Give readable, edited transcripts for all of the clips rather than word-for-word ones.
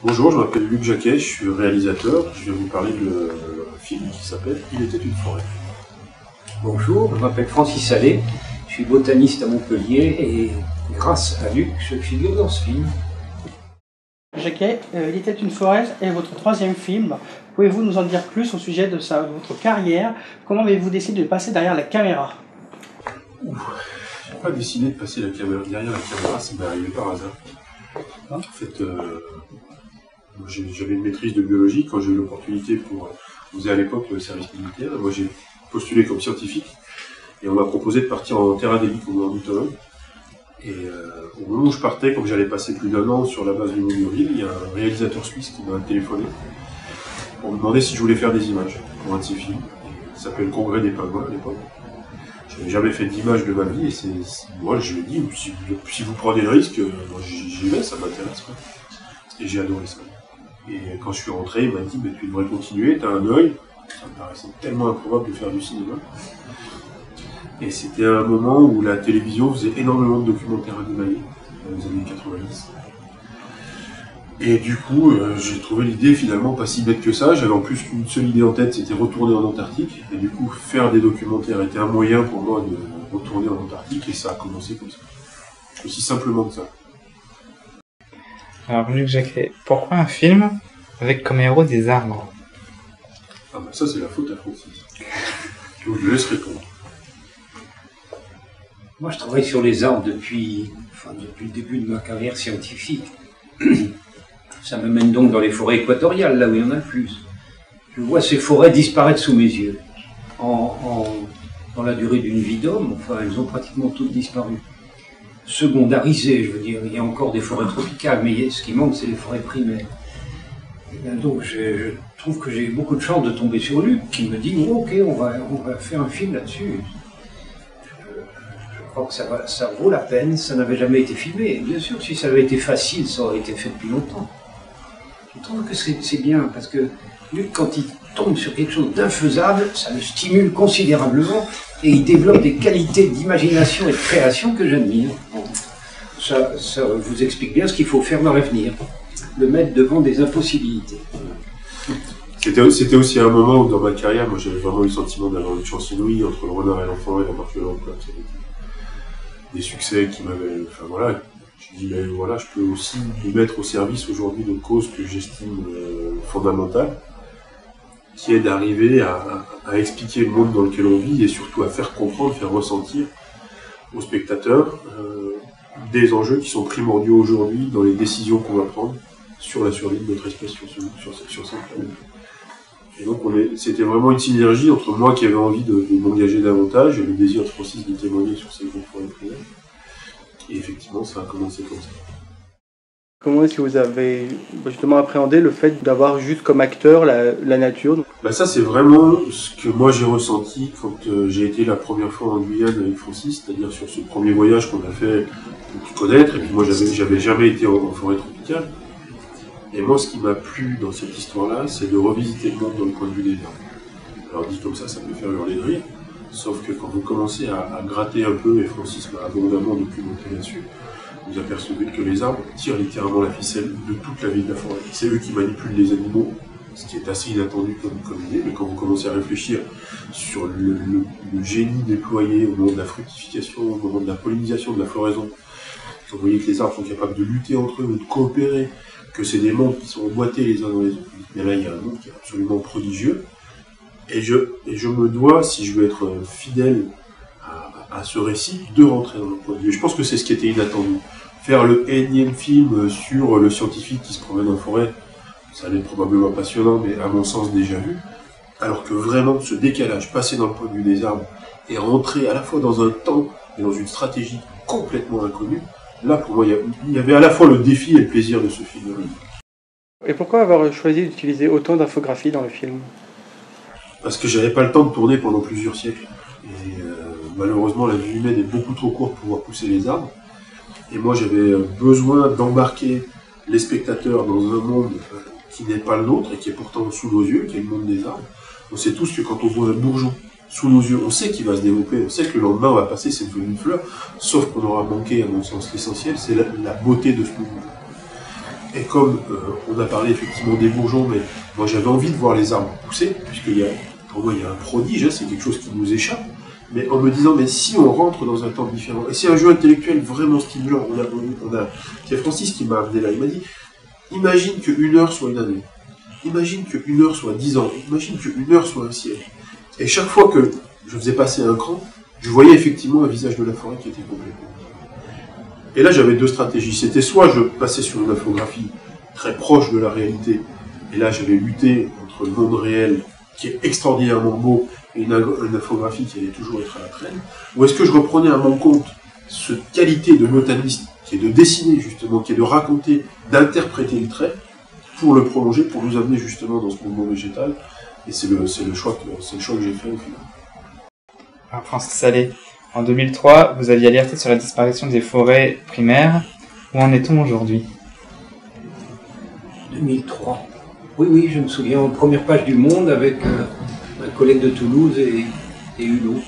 Bonjour, je m'appelle Luc Jacquet, je suis réalisateur. Je vais vous parler de un film qui s'appelle « Il était une forêt ». Bonjour, je m'appelle Francis Salé, je suis botaniste à Montpellier et grâce à Luc, je figure dans ce film. Jacquet, Il était une forêt est votre troisième film. Pouvez-vous nous en dire plus au sujet de votre carrière? Comment avez-vous décidé de passer derrière la caméra? Je n'ai pas décidé de passer derrière la caméra, ça m'est arrivé par hasard. En fait, j'avais une maîtrise de biologie quand j'ai eu l'opportunité pour... On faisait à l'époque le service militaire. Moi, j'ai postulé comme scientifique et on m'a proposé de partir en terrain d'élite comme ornithologue. Et au moment où je partais, comme j'allais passer plus d'1 an sur la base de Moulurville, il y a un réalisateur suisse qui m'a téléphoné pour me demander si je voulais faire des images pour un de ses films. Il s'appelle Congrès des pingouins à l'époque. Je n'avais jamais fait d'images de ma vie et moi je lui ai dit si vous prenez le risque, moi j'y vais, ça m'intéresse quoi. Et j'ai adoré ça. Et quand je suis rentré, il m'a dit tu devrais continuer, t'as un œil. Ça me paraissait tellement improbable de faire du cinéma. Et c'était un moment où la télévision faisait énormément de documentaires animaliers, dans les années 90. Et du coup, j'ai trouvé l'idée finalement pas si bête que ça. J'avais en plus une seule idée en tête, c'était retourner en Antarctique. Et du coup, faire des documentaires était un moyen pour moi de retourner en Antarctique, et ça a commencé comme ça. Aussi simplement que ça. Alors, Luc Jacquet, pourquoi un film avec comme héros des arbres? Ah bah ça c'est la faute à Francis. Donc je laisse répondre. Moi, je travaille sur les arbres depuis le début de ma carrière scientifique. Ça me mène donc dans les forêts équatoriales, là où il y en a le plus. Je vois ces forêts disparaître sous mes yeux. Dans la durée d'une vie d'homme, elles ont pratiquement toutes disparu. Secondarisées, je veux dire, il y a encore des forêts tropicales, mais ce qui manque, c'est les forêts primaires. Et bien donc, je trouve que j'ai beaucoup de chance de tomber sur Luc, qui me dit oh, « Ok, on va faire un film là-dessus ». Je crois que ça vaut la peine, ça n'avait jamais été filmé. Et bien sûr, si ça avait été facile, ça aurait été fait depuis longtemps. Je trouve que c'est bien, parce que Luc, quand il tombe sur quelque chose d'infaisable, ça le stimule considérablement, et il développe des qualités d'imagination et de création que j'admire. Ça vous explique bien ce qu'il faut faire dans l'avenir, le mettre devant des impossibilités. C'était aussi un moment où dans ma carrière, moi j'avais vraiment eu le sentiment d'avoir une chance inouïe entre Le Renard et l'Enfant et La Marche de l'Emploi. Des succès qui m'avaient... Enfin voilà, je dis mais voilà, je peux aussi me mettre au service aujourd'hui de causes que j'estime fondamentales, qui est d'arriver à expliquer le monde dans lequel on vit et surtout à faire comprendre, faire ressentir aux spectateurs des enjeux qui sont primordiaux aujourd'hui dans les décisions qu'on va prendre sur la survie de notre espèce sur cette planète. Et donc c'était vraiment une synergie entre moi qui avais envie de m'engager davantage et le désir de Francis de témoigner sur ces groupes forêts primaires. Et effectivement, ça a commencé comme ça. Comment est-ce que vous avez justement appréhendé le fait d'avoir juste comme acteur la nature? Ça c'est vraiment ce que moi j'ai ressenti quand j'ai été la première fois en Guyane avec Francis, c'est-à-dire sur ce premier voyage qu'on a fait pour connaître, et puis moi j'avais jamais été en forêt tropicale. Et moi, ce qui m'a plu dans cette histoire-là, c'est de revisiter le monde dans le point de vue des arbres. Alors dit comme ça peut faire hurler de rire, sauf que quand vous commencez à gratter un peu, et Francis m'a abondamment documenté là-dessus, vous apercevez que les arbres tirent littéralement la ficelle de toute la vie de la forêt. C'est eux qui manipulent les animaux, ce qui est assez inattendu comme idée, mais quand vous commencez à réfléchir sur le génie déployé au moment de la fructification, au moment de la pollinisation, de la floraison, vous voyez que les arbres sont capables de lutter entre eux ou de coopérer, que c'est des mondes qui sont emboîtés les uns dans les autres. Mais là, il y a un monde qui est absolument prodigieux. Et je me dois, si je veux être fidèle à ce récit, de rentrer dans le point de vue. Et je pense que c'est ce qui était inattendu. Faire le énième film sur le scientifique qui se promène en forêt, ça allait être probablement passionnant, mais à mon sens déjà vu. Alors que vraiment, ce décalage, passer dans le point de vue des arbres, et rentrer à la fois dans un temps et dans une stratégie complètement inconnue, là, pour moi, il y avait à la fois le défi et le plaisir de ce film. Et pourquoi avoir choisi d'utiliser autant d'infographies dans le film? Parce que j'avais pas le temps de tourner pendant plusieurs siècles. Et malheureusement, la vie humaine est beaucoup trop courte pour pouvoir pousser les arbres. Et moi, j'avais besoin d'embarquer les spectateurs dans un monde qui n'est pas le nôtre et qui est pourtant sous nos yeux, qui est le monde des arbres. On sait tous que quand on voit un bourgeon sous nos yeux, on sait qu'il va se développer, on sait que le lendemain on va passer, c'est devenu une fleur, sauf qu'on aura manqué, à mon sens, l'essentiel, c'est la beauté de ce mouvement. Et comme on a parlé effectivement des bourgeons, mais moi j'avais envie de voir les arbres pousser, puisque pour moi il y a un prodige, hein, c'est quelque chose qui nous échappe. Mais en me disant, mais si on rentre dans un temps différent, et c'est un jeu intellectuel vraiment stimulant, c'est Francis qui m'a amené là, il m'a dit, imagine qu'une heure soit une année, imagine qu'une heure soit 10 ans, imagine qu'une heure soit un siècle. Et chaque fois que je faisais passer un cran, je voyais effectivement un visage de la forêt qui était complètement. Et là j'avais deux stratégies, c'était soit je passais sur une infographie très proche de la réalité, et là j'avais lutté entre le monde réel, qui est extraordinairement beau, et une infographie qui allait toujours être à la traîne, ou est-ce que je reprenais à mon compte cette qualité de botaniste, qui est de dessiner justement, qui est de raconter, d'interpréter le trait, pour le prolonger, pour nous amener justement dans ce mouvement végétal, et c'est le choix que j'ai fait au final. Alors Francis Salé, en 2003, vous aviez alerté sur la disparition des forêts primaires. Où en est-on aujourd'hui ? 2003. Oui, je me souviens, en première page du Monde, avec un collègue de Toulouse et Hulot.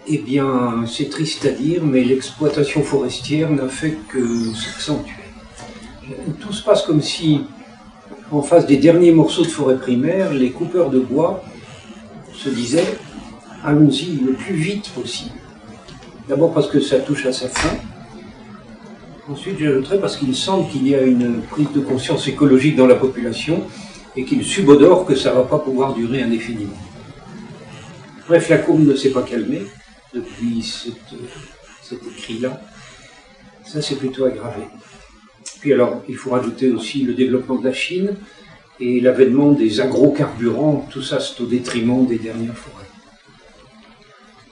Eh bien, c'est triste à dire, mais l'exploitation forestière n'a fait que s'accentuer. Tout se passe comme si, en face des derniers morceaux de forêt primaire, les coupeurs de bois se disaient « allons-y le plus vite possible ». D'abord parce que ça touche à sa fin. Ensuite, j'ajouterais parce qu'il semble qu'il y a une prise de conscience écologique dans la population et qu'il subodore que ça ne va pas pouvoir durer indéfiniment. Bref, la courbe ne s'est pas calmée depuis cet écrit-là. Ça, c'est plutôt aggravé. Puis alors, il faut rajouter aussi le développement de la Chine et l'avènement des agrocarburants. Tout ça, c'est au détriment des dernières forêts.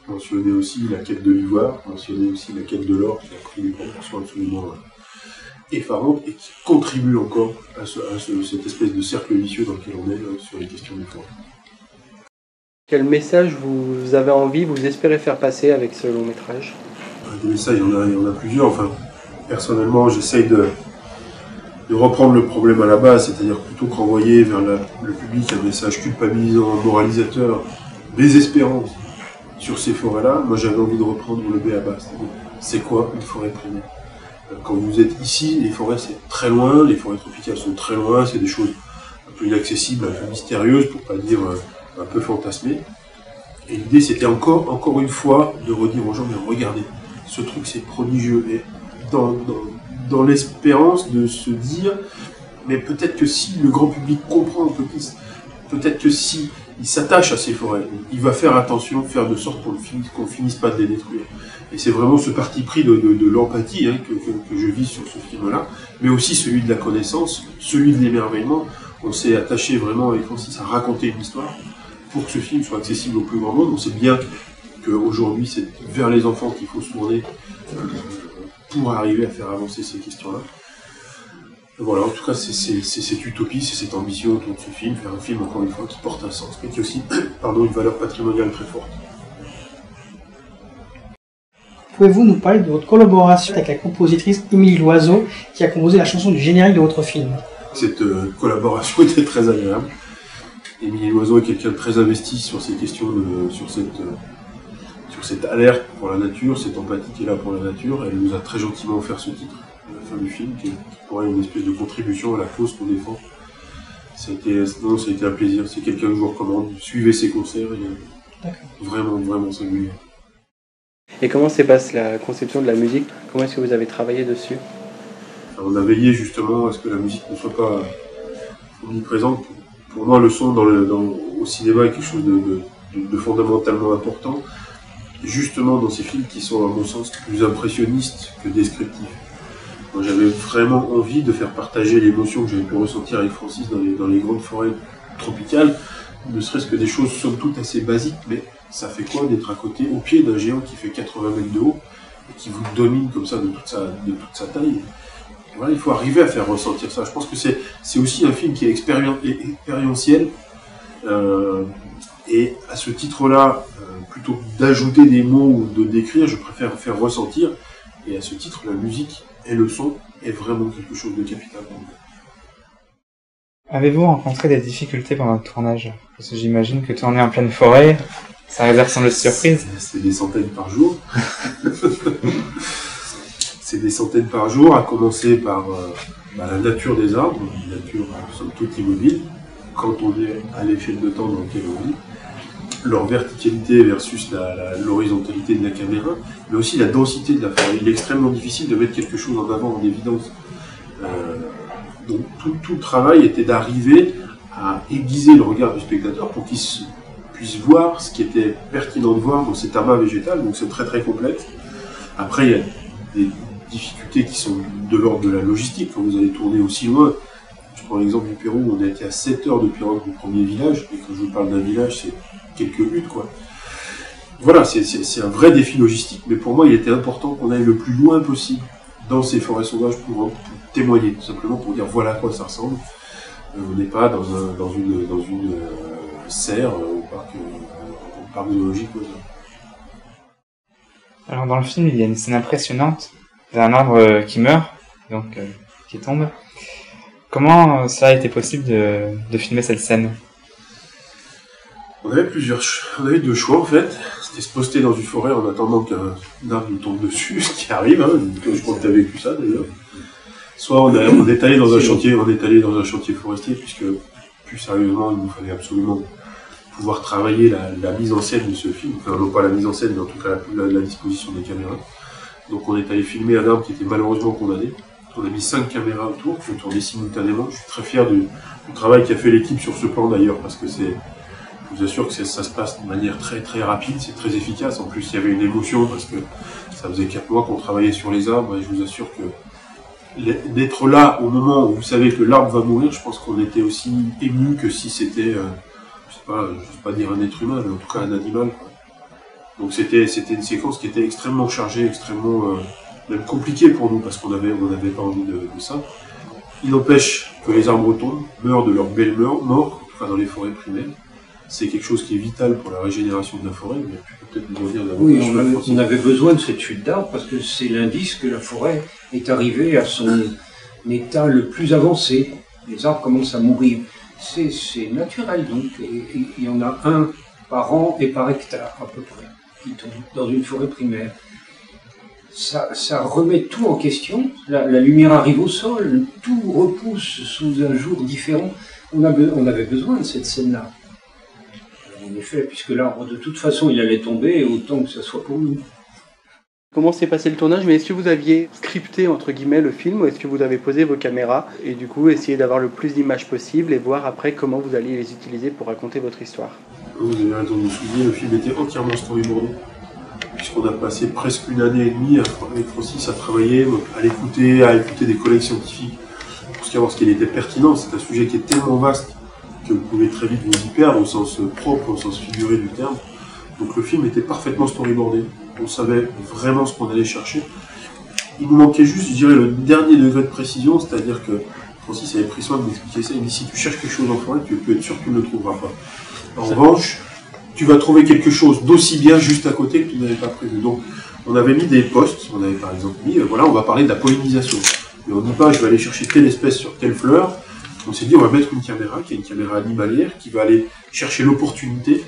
Mentionner aussi la quête de l'ivoire, mentionner aussi la quête de l'or qui a pris des proportions absolument effarantes et qui contribue encore à cette espèce de cercle vicieux dans lequel on est sur les questions des forêts. Quel message vous avez envie, vous espérez faire passer avec ce long métrage ? Des messages, il y en a plusieurs. Enfin, personnellement, j'essaye de reprendre le problème à la base, c'est-à-dire plutôt que renvoyer vers le public un message culpabilisant, moralisateur, désespérant sur ces forêts-là, moi j'avais envie de reprendre le b.a.-ba. C'est quoi une forêt primaire ? Quand vous êtes ici, les forêts c'est très loin, les forêts tropicales sont très loin, c'est des choses un peu inaccessibles, un peu mystérieuses, pour pas dire un peu fantasmées. Et l'idée c'était encore une fois de redire aux gens, mais regardez, ce truc c'est prodigieux. Et dans l'espérance de se dire, mais peut-être que si le grand public comprend un peu plus, peut-être que si il s'attache à ces forêts, il va faire attention, faire de sorte qu'on finisse pas de les détruire. Et c'est vraiment ce parti pris de l'empathie que je vis sur ce film-là, mais aussi celui de la connaissance, celui de l'émerveillement. On s'est attaché vraiment avec Francis à raconter une histoire pour que ce film soit accessible au plus grand monde. On sait bien qu'aujourd'hui c'est vers les enfants qu'il faut se tourner pour arriver à faire avancer ces questions-là. Voilà, en tout cas, c'est cette utopie, c'est cette ambition autour de ce film, faire un film, encore une fois, qui porte un sens, mais qui a aussi une valeur patrimoniale très forte. Pouvez-vous nous parler de votre collaboration avec la compositrice Émilie Loiseau, qui a composé la chanson du générique de votre film ? Cette collaboration était très agréable. Émilie Loiseau est quelqu'un de très investi sur ces questions, sur cette alerte pour la nature, cette empathie qui est là pour la nature. Elle nous a très gentiment offert ce titre à la fin du film, qui est pour elle une espèce de contribution à la cause qu'on défend. Ça a été un plaisir. C'est quelqu'un que je vous recommande. Suivez ses concerts, il est vraiment singulier. Et comment s'est passée la conception de la musique ? Comment est-ce que vous avez travaillé dessus ? Alors, on a veillé justement à ce que la musique ne soit pas omniprésente. Pour moi, le son au cinéma est quelque chose de fondamentalement important. Justement dans ces films qui sont, à mon sens, plus impressionnistes que descriptifs. Moi, j'avais vraiment envie de faire partager l'émotion que j'avais pu ressentir avec Francis dans les grandes forêts tropicales, ne serait-ce que des choses somme toute assez basiques, mais ça fait quoi d'être à côté, au pied d'un géant qui fait 80 mètres de haut, et qui vous domine comme ça de toute sa taille. Et voilà, il faut arriver à faire ressentir ça. Je pense que c'est aussi un film qui est expérientiel, et à ce titre-là, plutôt que d'ajouter des mots ou de décrire, je préfère faire ressentir, et à ce titre, la musique et le son est vraiment quelque chose de capital pour moi. Avez-vous rencontré des difficultés pendant le tournage ? Parce que j'imagine que tourner en pleine forêt, ça réserve sans doute surprise. C'est des centaines par jour. C'est des centaines par jour, à commencer par la nature des arbres, une nature somme toute immobile, quand on est à l'échelle de temps dans lequel on vit, leur verticalité versus l'horizontalité de la caméra, mais aussi la densité de la forêt. Il est extrêmement difficile de mettre quelque chose en avant, en évidence. Donc tout le travail était d'arriver à aiguiser le regard du spectateur pour qu'il puisse voir ce qui était pertinent de voir dans cet amas végétal, donc c'est très très complexe. Après, il y a des difficultés qui sont de l'ordre de la logistique, quand vous allez tourner aussi loin. Je prends l'exemple du Pérou, on a été à 7 heures de pirogue du premier village, et quand je vous parle d'un village, c'est quelques huttes, quoi. Voilà, c'est un vrai défi logistique, mais pour moi, il était important qu'on aille le plus loin possible dans ces forêts sauvages pour témoigner, tout simplement pour dire voilà à quoi ça ressemble. On n'est pas dans une serre au parc zoologique. Alors dans le film, il y a une scène impressionnante d'un arbre qui meurt, donc qui tombe. Comment ça a été possible de filmer cette scène? On avait deux choix en fait. C'était se poster dans une forêt en attendant qu'un arbre nous tombe dessus, ce qui arrive, hein. Je crois que tu as vécu ça d'ailleurs. Soit on est allé dans un chantier forestier, puisque plus sérieusement, il nous fallait absolument pouvoir travailler la mise en scène de ce film, enfin non pas la mise en scène, mais en tout cas la disposition des caméras. Donc on est allé filmer un arbre qui était malheureusement condamné. On a mis 5 caméras autour, qui ont tourné simultanément. Je suis très fier du travail qu'a fait l'équipe sur ce plan d'ailleurs, parce que je vous assure que ça se passe de manière très très rapide, c'est très efficace. En plus, il y avait une émotion, parce que ça faisait 4 mois qu'on travaillait sur les arbres, et je vous assure que d'être là au moment où vous savez que l'arbre va mourir, je pense qu'on était aussi ému que si c'était, je ne sais pas dire un être humain, mais en tout cas un animal, quoi. Donc c'était une séquence qui était extrêmement chargée, extrêmement même compliquée pour nous, parce qu'on n'avait pas envie de ça. Il n'empêche que les arbres tombent, meurent de leur belle mort, en tout cas dans les forêts primaires. C'est quelque chose qui est vital pour la régénération de la forêt, mais tu peux peut-être nous en dire davantage. Oui, on avait besoin de cette chute d'arbres parce que c'est l'indice que la forêt est arrivée à son état le plus avancé. Les arbres commencent à mourir. C'est naturel donc, et il y en a un par an et par hectare à peu près qui tombe dans une forêt primaire. Ça remet tout en question. La lumière arrive au sol, tout repousse sous un jour différent. On avait besoin de cette scène-là. En effet, puisque l'arbre, de toute façon, il allait tomber, autant que ça soit pour nous. Comment s'est passé le tournage? Mais est-ce que vous aviez scripté, entre guillemets, le film, ou est-ce que vous avez posé vos caméras et du coup essayé d'avoir le plus d'images possible et voir après comment vous alliez les utiliser pour raconter votre histoire? Vous avez raison de vous souvenir, le film était entièrement storyboardé, puisqu'on a passé presque une année et demie avec Francis à travailler, à écouter des collègues scientifiques, pour savoir ce qu'il était pertinent. C'est un sujet qui est tellement vaste que vous pouvez très vite vous y perdre au sens propre, au sens figuré du terme. Donc le film était parfaitement storyboardé. On savait vraiment ce qu'on allait chercher. Il nous manquait juste, je dirais, le dernier degré de précision, c'est-à-dire que Francis avait pris soin de m'expliquer ça. Il me dit, si tu cherches quelque chose en forêt, tu peux être sûr que tu ne le trouveras pas. En revanche, tu vas trouver quelque chose d'aussi bien juste à côté que tu n'avais pas prévu. Donc on avait mis des posts, on avait par exemple mis, voilà, on va parler de la pollinisation. Mais on ne dit pas, je vais aller chercher telle espèce sur telle fleur. On s'est dit, on va mettre une caméra, qui est une caméra animalière, qui va aller chercher l'opportunité.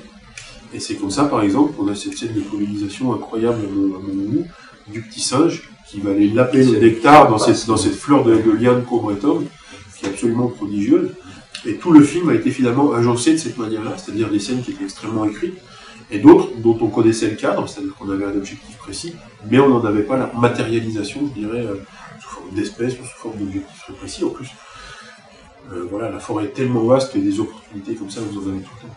Et c'est comme ça, par exemple, qu'on a cette scène de pollinisation incroyable à mon goût, du petit singe, qui va aller laper le nectar dans cette fleur de liane combretum, qui est absolument prodigieuse. Et tout le film a été finalement agencé de cette manière-là, c'est-à-dire des scènes qui étaient extrêmement écrites, et d'autres dont on connaissait le cadre, c'est-à-dire qu'on avait un objectif précis, mais on n'en avait pas la matérialisation, je dirais, sous forme d'espèces ou sous forme d'objectifs très précis. En plus, voilà, la forêt est tellement vaste que des opportunités comme ça, vous en avez tout le temps.